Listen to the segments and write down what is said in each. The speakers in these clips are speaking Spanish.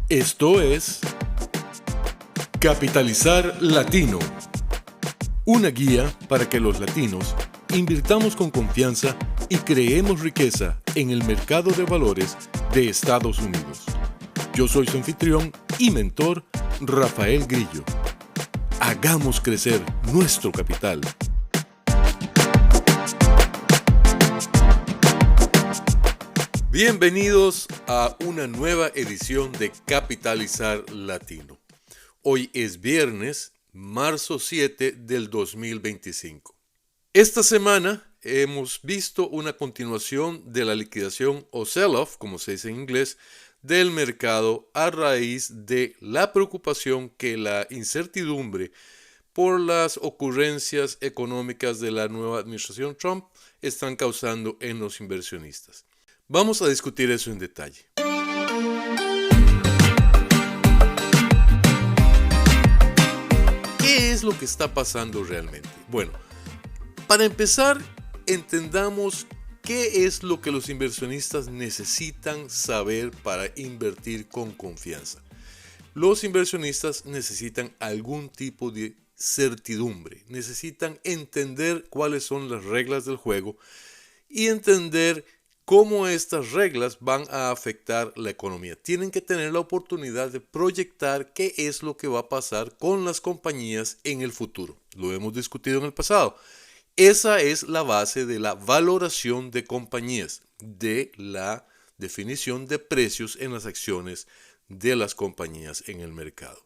Esto es Capitalizar Latino, una guía para que los latinos invirtamos con confianza y creemos riqueza en el mercado de valores de Estados Unidos. Yo soy su anfitrión y mentor, Rafael Grillo. Hagamos crecer nuestro capital. Bienvenidos a una nueva edición de Capitalizar Latino. Hoy es viernes, marzo 7 del 2025. Esta semana hemos visto una continuación de la liquidación o sell-off, como se dice en inglés, del mercado a raíz de la preocupación que la incertidumbre por las ocurrencias económicas de la nueva administración Trump están causando en los inversionistas. Vamos a discutir eso en detalle. ¿Qué es lo que está pasando realmente? Bueno, para empezar, entendamos qué es lo que los inversionistas necesitan saber para invertir con confianza. Los inversionistas necesitan algún tipo de certidumbre, necesitan entender cuáles son las reglas del juego y entender cómo estas reglas van a afectar la economía. Tienen que tener la oportunidad de proyectar qué es lo que va a pasar con las compañías en el futuro. Lo hemos discutido en el pasado. Esa es la base de la valoración de compañías, de la definición de precios en las acciones de las compañías en el mercado.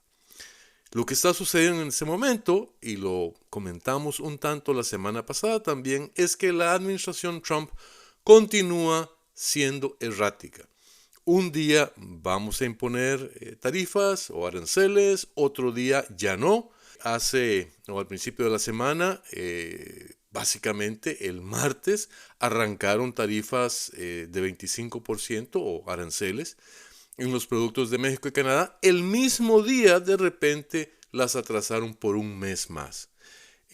Lo que está sucediendo en este momento, y lo comentamos un tanto la semana pasada también, es que la administración Trump continúa siendo errática. Un día vamos a imponer tarifas o aranceles, otro día ya no. Al principio de la semana, básicamente el martes, arrancaron tarifas de 25% o aranceles en los productos de México y Canadá. El mismo día, de repente, las atrasaron por un mes más.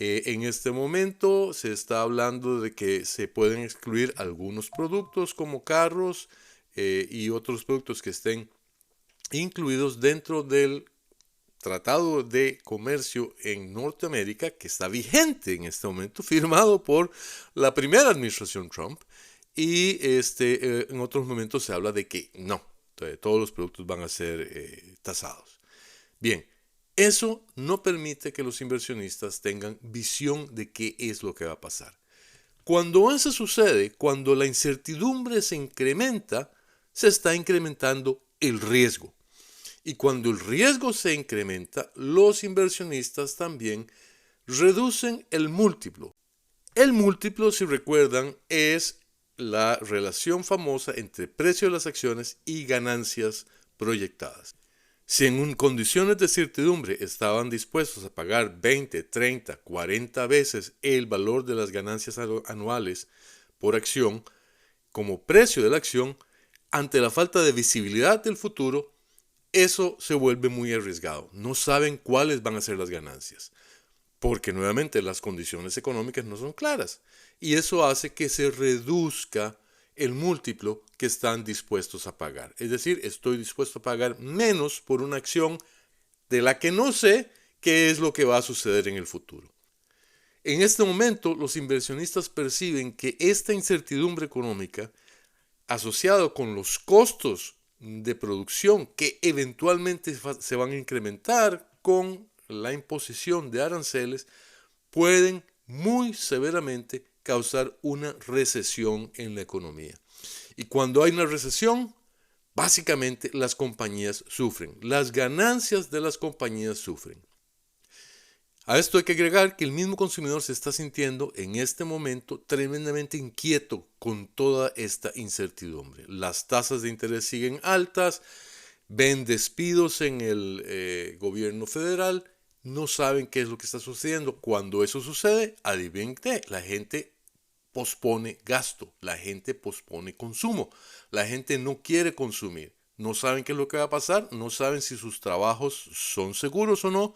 En este momento se está hablando de que se pueden excluir algunos productos como carros y otros productos que estén incluidos dentro del Tratado de Comercio en Norteamérica, que está vigente en este momento, firmado por la primera administración Trump. Y en otros momentos se habla de que no, todos los productos van a ser tasados. Bien. Eso no permite que los inversionistas tengan visión de qué es lo que va a pasar. Cuando eso sucede, cuando la incertidumbre se incrementa, se está incrementando el riesgo. Y cuando el riesgo se incrementa, los inversionistas también reducen el múltiplo. El múltiplo, si recuerdan, es la relación famosa entre precio de las acciones y ganancias proyectadas. Si en condiciones de certidumbre estaban dispuestos a pagar 20, 30, 40 veces el valor de las ganancias anuales por acción como precio de la acción, ante la falta de visibilidad del futuro, eso se vuelve muy arriesgado. No saben cuáles van a ser las ganancias, porque nuevamente las condiciones económicas no son claras. Y eso hace que se reduzca el múltiplo que están dispuestos a pagar. Es decir, estoy dispuesto a pagar menos por una acción de la que no sé qué es lo que va a suceder en el futuro. En este momento, los inversionistas perciben que esta incertidumbre económica, asociado con los costos de producción que eventualmente se van a incrementar con la imposición de aranceles, pueden muy severamente causar una recesión en la economía. Y cuando hay una recesión, básicamente las compañías sufren. Las ganancias de las compañías sufren. A esto hay que agregar que el mismo consumidor se está sintiendo en este momento tremendamente inquieto con toda esta incertidumbre. Las tasas de interés siguen altas, ven despidos en el gobierno federal, no saben qué es lo que está sucediendo. Cuando eso sucede, adivinen qué, la gente pospone gasto, la gente pospone consumo, la gente no quiere consumir, no saben qué es lo que va a pasar, no saben si sus trabajos son seguros o no,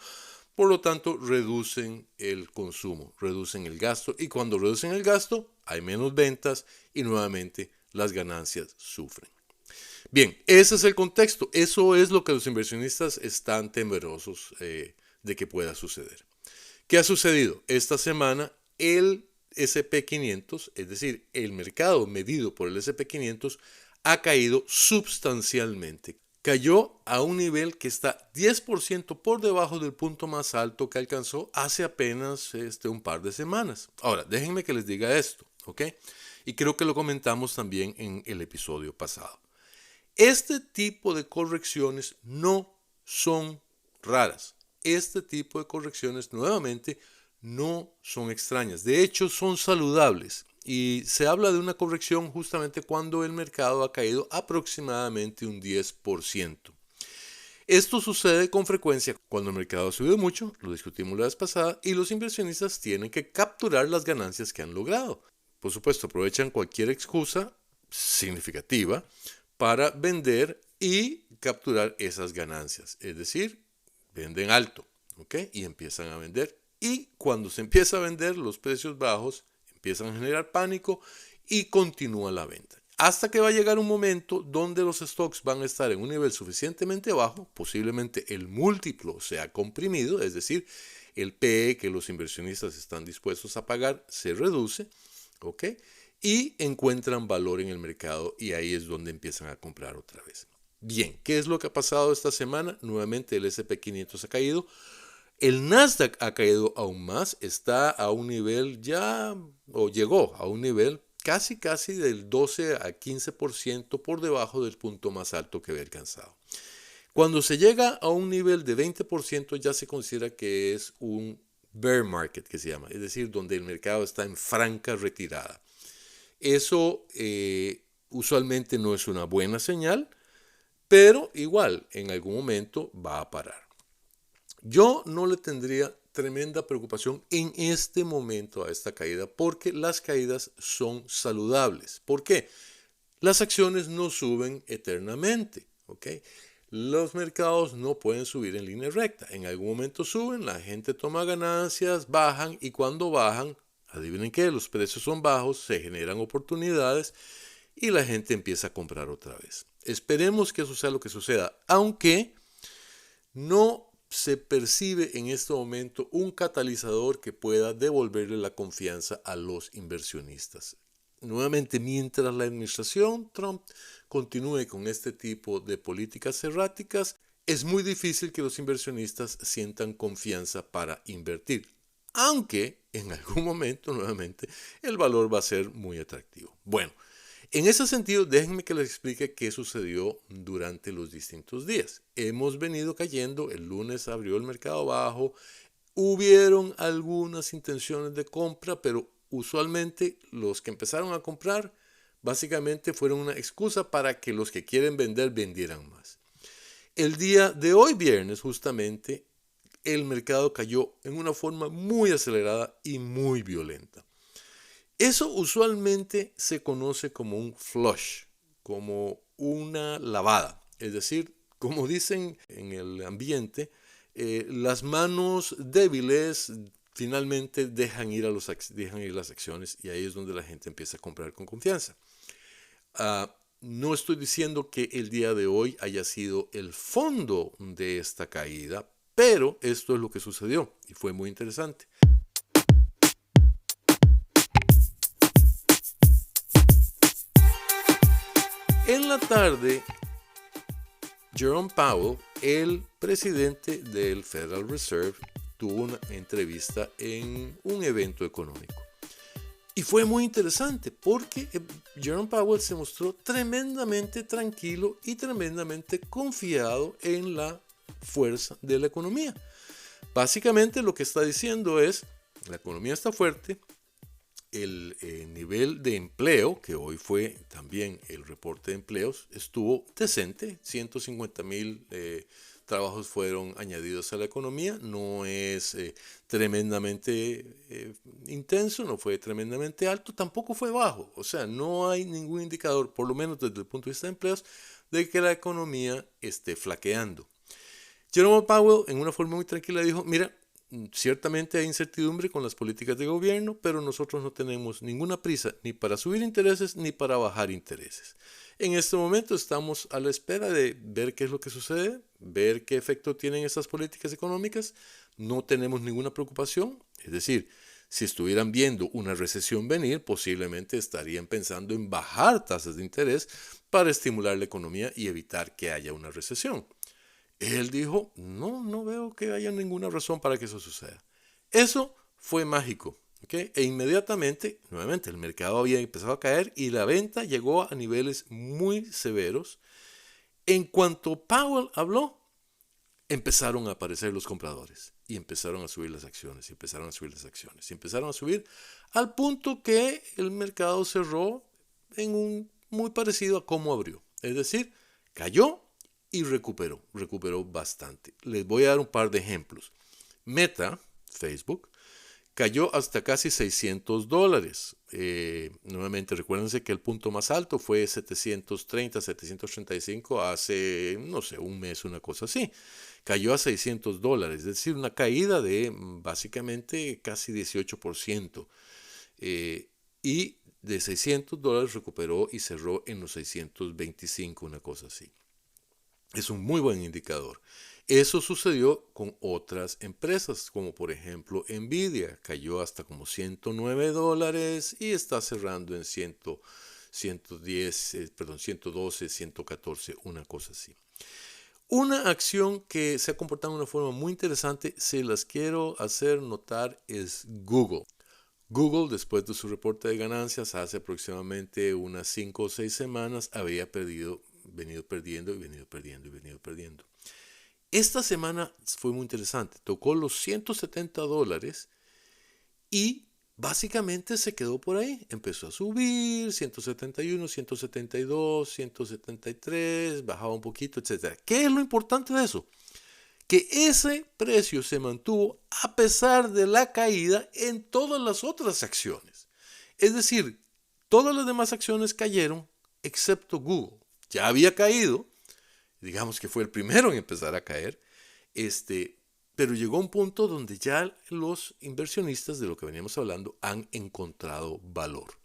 por lo tanto reducen el consumo, reducen el gasto y cuando reducen el gasto hay menos ventas y nuevamente las ganancias sufren. Bien, ese es el contexto. Eso es lo que los inversionistas están temerosos de que pueda suceder. ¿Qué ha sucedido? Esta semana el SP500, es decir, el mercado medido por el SP500, ha caído sustancialmente. Cayó a un nivel que está 10% por debajo del punto más alto que alcanzó hace apenas un par de semanas. Ahora, déjenme que les diga esto, ¿ok? Y creo que lo comentamos también en el episodio pasado. Este tipo de correcciones no son raras. Este tipo de correcciones, nuevamente, no son extrañas. De hecho, son saludables. Y se habla de una corrección justamente cuando el mercado ha caído aproximadamente un 10%. Esto sucede con frecuencia cuando el mercado ha subido mucho, lo discutimos la vez pasada, y los inversionistas tienen que capturar las ganancias que han logrado. Por supuesto, aprovechan cualquier excusa significativa para vender y capturar esas ganancias. Es decir, venden alto, ¿ok? Y empiezan a vender. Y cuando se empieza a vender, los precios bajos empiezan a generar pánico y continúa la venta. Hasta que va a llegar un momento donde los stocks van a estar en un nivel suficientemente bajo, posiblemente el múltiplo se ha comprimido, es decir, el PE que los inversionistas están dispuestos a pagar se reduce, ¿ok? Y encuentran valor en el mercado y ahí es donde empiezan a comprar otra vez. Bien, ¿qué es lo que ha pasado esta semana? Nuevamente el SP500 ha caído. El Nasdaq ha caído aún más, está a un nivel ya, o llegó a un nivel casi del 12 a 15% por debajo del punto más alto que había alcanzado. Cuando se llega a un nivel de 20% ya se considera que es un bear market, que se llama, es decir, donde el mercado está en franca retirada. Eso usualmente no es una buena señal, pero igual en algún momento va a parar. Yo no le tendría tremenda preocupación en este momento a esta caída porque las caídas son saludables. ¿Por qué? Las acciones no suben eternamente, ¿ok? Los mercados no pueden subir en línea recta. En algún momento suben, la gente toma ganancias, bajan y cuando bajan, adivinen qué, los precios son bajos, se generan oportunidades y la gente empieza a comprar otra vez. Esperemos que eso sea lo que suceda, aunque no se percibe en este momento un catalizador que pueda devolverle la confianza a los inversionistas. Nuevamente, mientras la administración Trump continúe con este tipo de políticas erráticas, es muy difícil que los inversionistas sientan confianza para invertir, aunque en algún momento nuevamente el valor va a ser muy atractivo. Bueno, en ese sentido, déjenme que les explique qué sucedió durante los distintos días. Hemos venido cayendo, el lunes abrió el mercado bajo, hubieron algunas intenciones de compra, pero usualmente los que empezaron a comprar básicamente fueron una excusa para que los que quieren vender vendieran más. El día de hoy, viernes, justamente, el mercado cayó en una forma muy acelerada y muy violenta. Eso usualmente se conoce como un flush, como una lavada. Es decir, como dicen en el ambiente, las manos débiles finalmente dejan ir las acciones y ahí es donde la gente empieza a comprar con confianza. No estoy diciendo que el día de hoy haya sido el fondo de esta caída, pero esto es lo que sucedió y fue muy interesante. En la tarde, Jerome Powell, el presidente del Federal Reserve, tuvo una entrevista en un evento económico. Y fue muy interesante porque Jerome Powell se mostró tremendamente tranquilo y tremendamente confiado en la fuerza de la economía. Básicamente lo que está diciendo es, la economía está fuerte, el nivel de empleo, que hoy fue también el reporte de empleos, estuvo decente, 150,000 trabajos fueron añadidos a la economía, no es tremendamente intenso, no fue tremendamente alto, tampoco fue bajo, o sea, no hay ningún indicador, por lo menos desde el punto de vista de empleos, de que la economía esté flaqueando. Jerome Powell, en una forma muy tranquila, dijo, mira, ciertamente hay incertidumbre con las políticas de gobierno, pero nosotros no tenemos ninguna prisa ni para subir intereses ni para bajar intereses. En este momento estamos a la espera de ver qué es lo que sucede, ver qué efecto tienen estas políticas económicas. No tenemos ninguna preocupación, es decir, si estuvieran viendo una recesión venir, posiblemente estarían pensando en bajar tasas de interés para estimular la economía y evitar que haya una recesión. Él dijo, no veo que haya ninguna razón para que eso suceda. Eso fue mágico. ¿Okay? E inmediatamente, nuevamente, el mercado había empezado a caer y la venta llegó a niveles muy severos. En cuanto Powell habló, empezaron a aparecer los compradores y empezaron a subir las acciones, y empezaron a subir las acciones, y empezaron a subir al punto que el mercado cerró en un muy parecido a cómo abrió. Es decir, cayó y recuperó bastante. Les voy a dar un par de ejemplos. Meta, Facebook, cayó hasta casi $600. Nuevamente, recuérdense que el punto más alto fue 730, 735 hace, no sé, un mes, una cosa así. Cayó a $600, es decir, una caída de básicamente casi 18%. Y de $600 recuperó y cerró en los 625, una cosa así. Es un muy buen indicador. Eso sucedió con otras empresas, como por ejemplo Nvidia, cayó hasta como $109 y está cerrando en 112, 114, una cosa así. Una acción que se ha comportado de una forma muy interesante, se las quiero hacer notar, es Google. Google, después de su reporte de ganancias, hace aproximadamente unas 5 o 6 semanas, había venido perdiendo. Esta semana fue muy interesante, tocó los $170 y básicamente se quedó por ahí, empezó a subir, 171, 172, 173, bajaba un poquito, etc. ¿Qué es lo importante de eso? Que ese precio se mantuvo a pesar de la caída en todas las otras acciones. Es decir, todas las demás acciones cayeron excepto Google. Ya había caído, digamos que fue el primero en empezar a caer, pero llegó a un punto donde ya los inversionistas, de lo que veníamos hablando, han encontrado valor.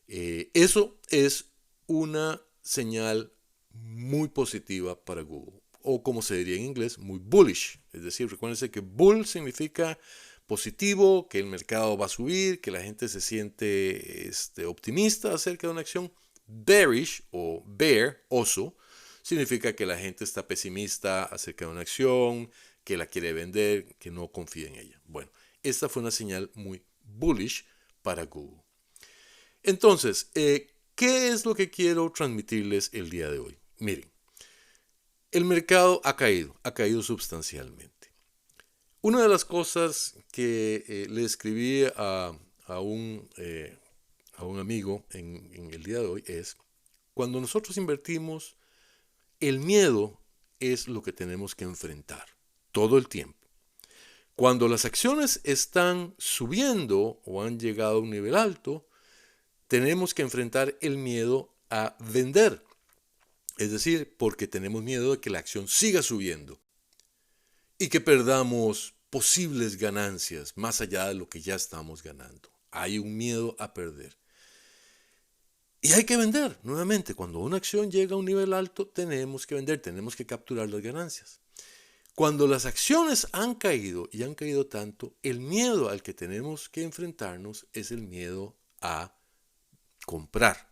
Eso es una señal muy positiva para Google, o como se diría en inglés, muy bullish. Es decir, recuérdense que bull significa positivo, que el mercado va a subir, que la gente se siente optimista acerca de una acción. Bearish o bear, oso, significa que la gente está pesimista acerca de una acción, que la quiere vender, que no confía en ella. Bueno, esta fue una señal muy bullish para Google. Entonces, ¿qué es lo que quiero transmitirles el día de hoy? Miren, el mercado ha caído sustancialmente. Una de las cosas que le escribí a un amigo en el día de hoy es, cuando nosotros invertimos, el miedo es lo que tenemos que enfrentar todo el tiempo. Cuando las acciones están subiendo o han llegado a un nivel alto, tenemos que enfrentar el miedo a vender. Es decir, porque tenemos miedo de que la acción siga subiendo y que perdamos posibles ganancias más allá de lo que ya estamos ganando. Hay un miedo a perder. Y hay que vender. Nuevamente, cuando una acción llega a un nivel alto, tenemos que vender, tenemos que capturar las ganancias. Cuando las acciones han caído y han caído tanto, el miedo al que tenemos que enfrentarnos es el miedo a comprar.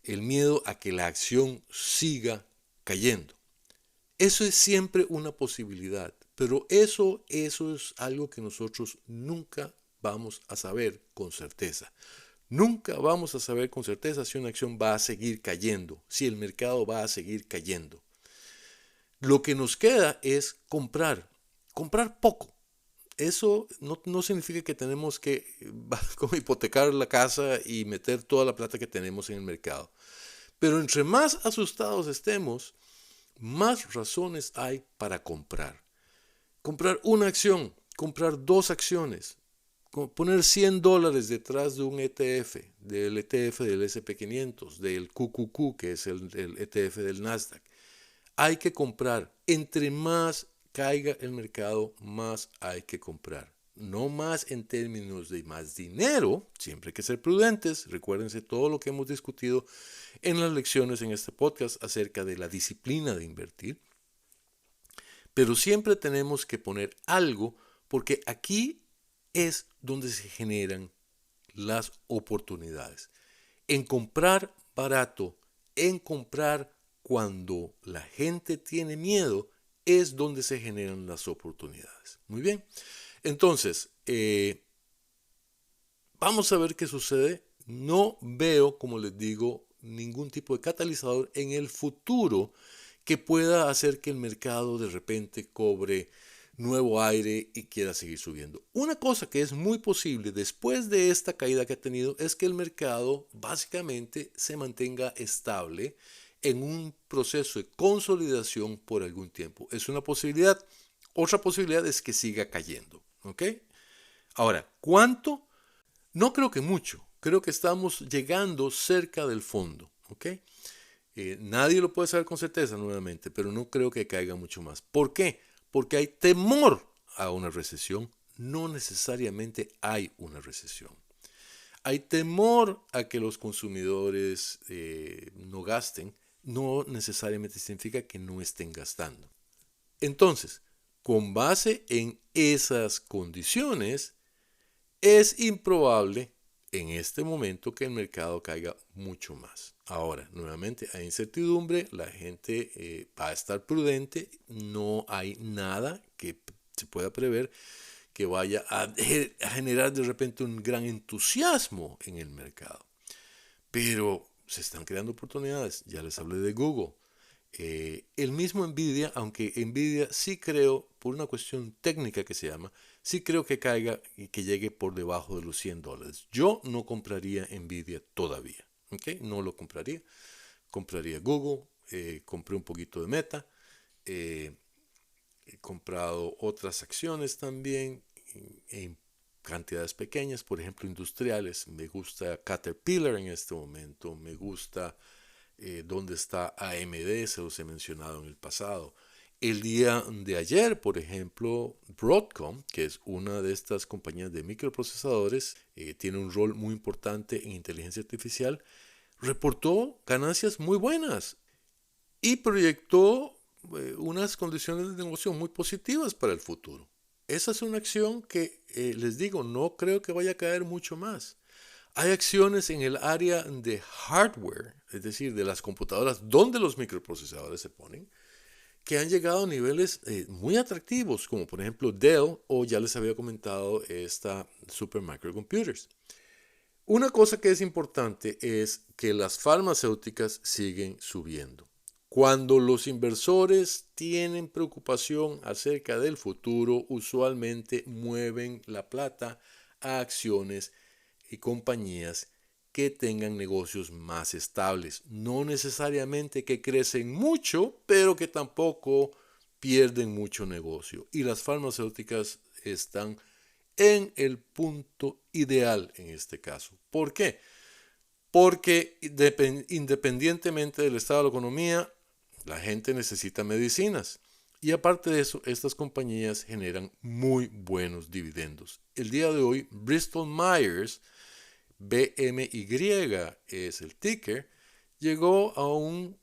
El miedo a que la acción siga cayendo. Eso es siempre una posibilidad, pero eso es algo que nosotros nunca vamos a saber con certeza. Nunca vamos a saber con certeza si una acción va a seguir cayendo, si el mercado va a seguir cayendo. Lo que nos queda es comprar poco. Eso no significa que tenemos que hipotecar la casa y meter toda la plata que tenemos en el mercado. Pero entre más asustados estemos, más razones hay para comprar. Comprar una acción, comprar dos acciones, poner $100 detrás de un ETF, del ETF del SP500, del QQQ, que es el ETF del Nasdaq. Hay que comprar. Entre más caiga el mercado, más hay que comprar. No más en términos de más dinero, siempre hay que ser prudentes. Recuérdense todo lo que hemos discutido en las lecciones en este podcast acerca de la disciplina de invertir. Pero siempre tenemos que poner algo porque aquí es donde se generan las oportunidades. En comprar barato, en comprar cuando la gente tiene miedo, es donde se generan las oportunidades. Muy bien. Entonces, vamos a ver qué sucede. No veo, como les digo, ningún tipo de catalizador en el futuro que pueda hacer que el mercado de repente cobre nuevo aire y quiera seguir subiendo. Una cosa que es muy posible después de esta caída que ha tenido es que el mercado básicamente se mantenga estable en un proceso de consolidación por algún tiempo. Es una posibilidad. Otra posibilidad es que siga cayendo. ¿Ok? Ahora, ¿cuánto? No creo que mucho. Creo que estamos llegando cerca del fondo. ¿Ok? Nadie lo puede saber con certeza nuevamente, pero no creo que caiga mucho más. ¿Por qué? Porque hay temor a una recesión. No necesariamente hay una recesión. Hay temor a que los consumidores no gasten. No necesariamente significa que no estén gastando. Entonces, con base en esas condiciones, es improbable en este momento que el mercado caiga mucho más. Ahora, nuevamente, hay incertidumbre, la gente va a estar prudente, no hay nada que se pueda prever que vaya a generar de repente un gran entusiasmo en el mercado. Pero se están creando oportunidades, ya les hablé de Google. El mismo Nvidia, aunque Nvidia sí creo, por una cuestión técnica que se llama, sí creo que caiga y que llegue por debajo de los $100. Yo no compraría Nvidia todavía, ¿ok? No lo compraría. Compraría Google, compré un poquito de Meta, he comprado otras acciones también en cantidades pequeñas, por ejemplo industriales. Me gusta Caterpillar en este momento, me gusta donde está AMD, se los he mencionado en el pasado. El día de ayer, por ejemplo, Broadcom, que es una de estas compañías de microprocesadores, tiene un rol muy importante en inteligencia artificial, reportó ganancias muy buenas y proyectó unas condiciones de negocio muy positivas para el futuro. Esa es una acción que, les digo, no creo que vaya a caer mucho más. Hay acciones en el área de hardware, es decir, de las computadoras donde los microprocesadores se ponen, que han llegado a niveles muy atractivos, como por ejemplo Dell o ya les había comentado esta Super Microcomputers. Una cosa que es importante es que las farmacéuticas siguen subiendo. Cuando los inversores tienen preocupación acerca del futuro, usualmente mueven la plata a acciones y compañías que tengan negocios más estables. No necesariamente que crecen mucho, pero que tampoco pierden mucho negocio. Y las farmacéuticas están en el punto ideal en este caso. ¿Por qué? Porque independientemente del estado de la economía, la gente necesita medicinas. Y aparte de eso, estas compañías generan muy buenos dividendos. El día de hoy, Bristol Myers, BMY es el ticker, llegó a un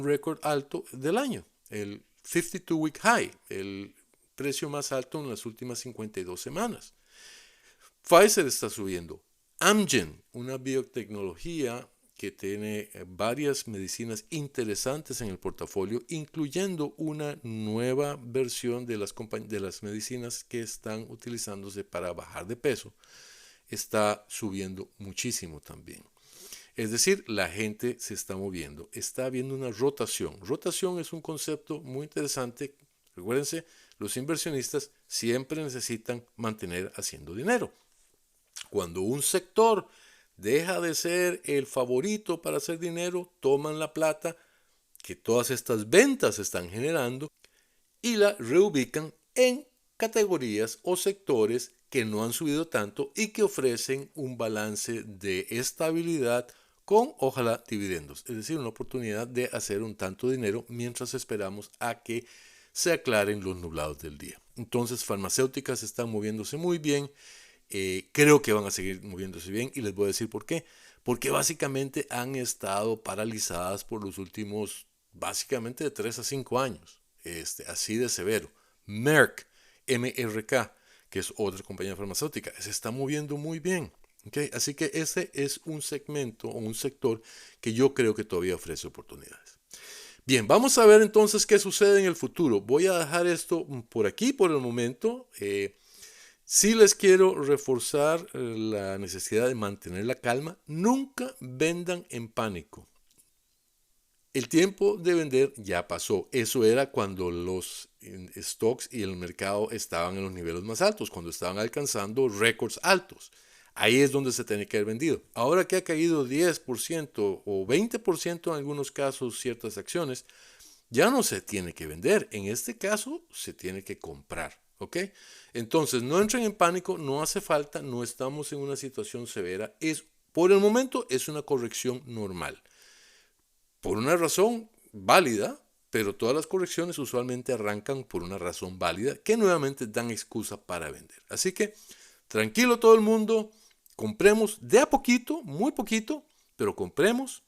récord alto del año, el 52-week high, el precio más alto en las últimas 52 semanas. Pfizer está subiendo. Amgen, una biotecnología que tiene varias medicinas interesantes en el portafolio, incluyendo una nueva versión de las medicinas que están utilizándose para bajar de peso, está subiendo muchísimo también. Es decir, la gente se está moviendo, está habiendo una rotación. Rotación es un concepto muy interesante. Recuérdense, los inversionistas siempre necesitan mantener haciendo dinero. Cuando un sector deja de ser el favorito para hacer dinero, toman la plata que todas estas ventas están generando y la reubican en categorías o sectores que no han subido tanto y que ofrecen un balance de estabilidad con, ojalá, dividendos. Es decir, una oportunidad de hacer un tanto de dinero mientras esperamos a que se aclaren los nublados del día. Entonces, farmacéuticas están moviéndose muy bien. Creo que van a seguir moviéndose bien y les voy a decir por qué. Porque básicamente han estado paralizadas por los últimos, básicamente de 3 a 5 años. Así de severo. Merck, MRK, que es otra compañía farmacéutica, se está moviendo muy bien. ¿Okay? Así que ese es un segmento o un sector que yo creo que todavía ofrece oportunidades. Bien, vamos a ver entonces qué sucede en el futuro. Voy a dejar esto por aquí por el momento. Sí les quiero reforzar la necesidad de mantener la calma. Nunca vendan en pánico. El tiempo de vender ya pasó. Eso era cuando los stocks y el mercado estaban en los niveles más altos, cuando estaban alcanzando récords altos. Ahí es donde se tiene que haber vendido. Ahora que ha caído 10% o 20% en algunos casos ciertas acciones, ya no se tiene que vender. En este caso se tiene que comprar. ¿Ok? Entonces no entren en pánico, no hace falta, no estamos en una situación severa. Por el momento es una corrección normal. Por una razón válida, pero todas las correcciones usualmente arrancan por una razón válida que nuevamente dan excusa para vender. Así que tranquilo todo el mundo, compremos de a poquito, muy poquito, pero compremos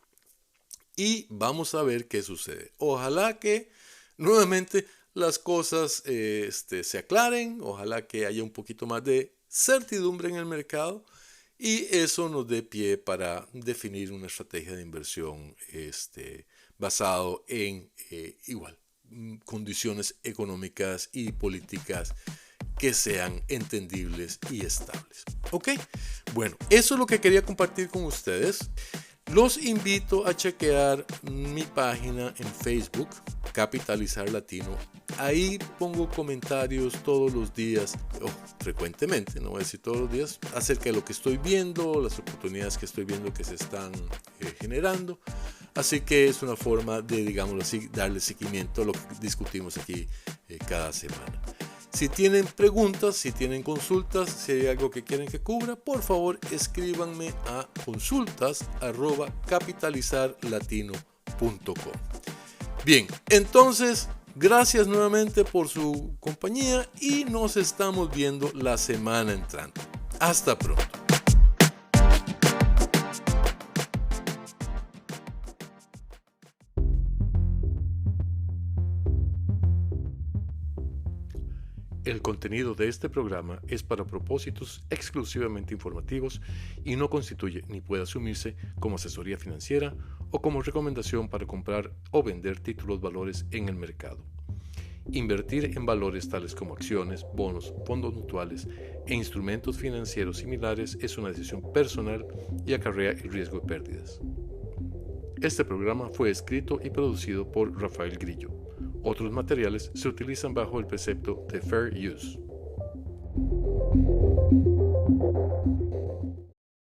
y vamos a ver qué sucede. Ojalá que nuevamente las cosas se aclaren, ojalá que haya un poquito más de certidumbre en el mercado y eso nos dé pie para definir una estrategia de inversión basado en condiciones económicas y políticas que sean entendibles y estables. ¿Ok? Bueno, eso es lo que quería compartir con ustedes. Los invito a chequear mi página en Facebook, Capitalizar Latino. Ahí pongo comentarios todos los días, frecuentemente, no voy a decir todos los días, acerca de lo que estoy viendo, las oportunidades que estoy viendo que se están generando. Así que es una forma de, digámoslo así, darle seguimiento a lo que discutimos aquí cada semana. Si tienen preguntas, si tienen consultas, si hay algo que quieren que cubra, por favor escríbanme a consultas@capitalizarlatino.com. Bien, entonces, gracias nuevamente por su compañía y nos estamos viendo la semana entrante. Hasta pronto. El contenido de este programa es para propósitos exclusivamente informativos y no constituye ni puede asumirse como asesoría financiera o como recomendación para comprar o vender títulos valores en el mercado. Invertir en valores tales como acciones, bonos, fondos mutuales e instrumentos financieros similares es una decisión personal y acarrea el riesgo de pérdidas. Este programa fue escrito y producido por Rafael Grillo. Otros materiales se utilizan bajo el precepto de Fair Use.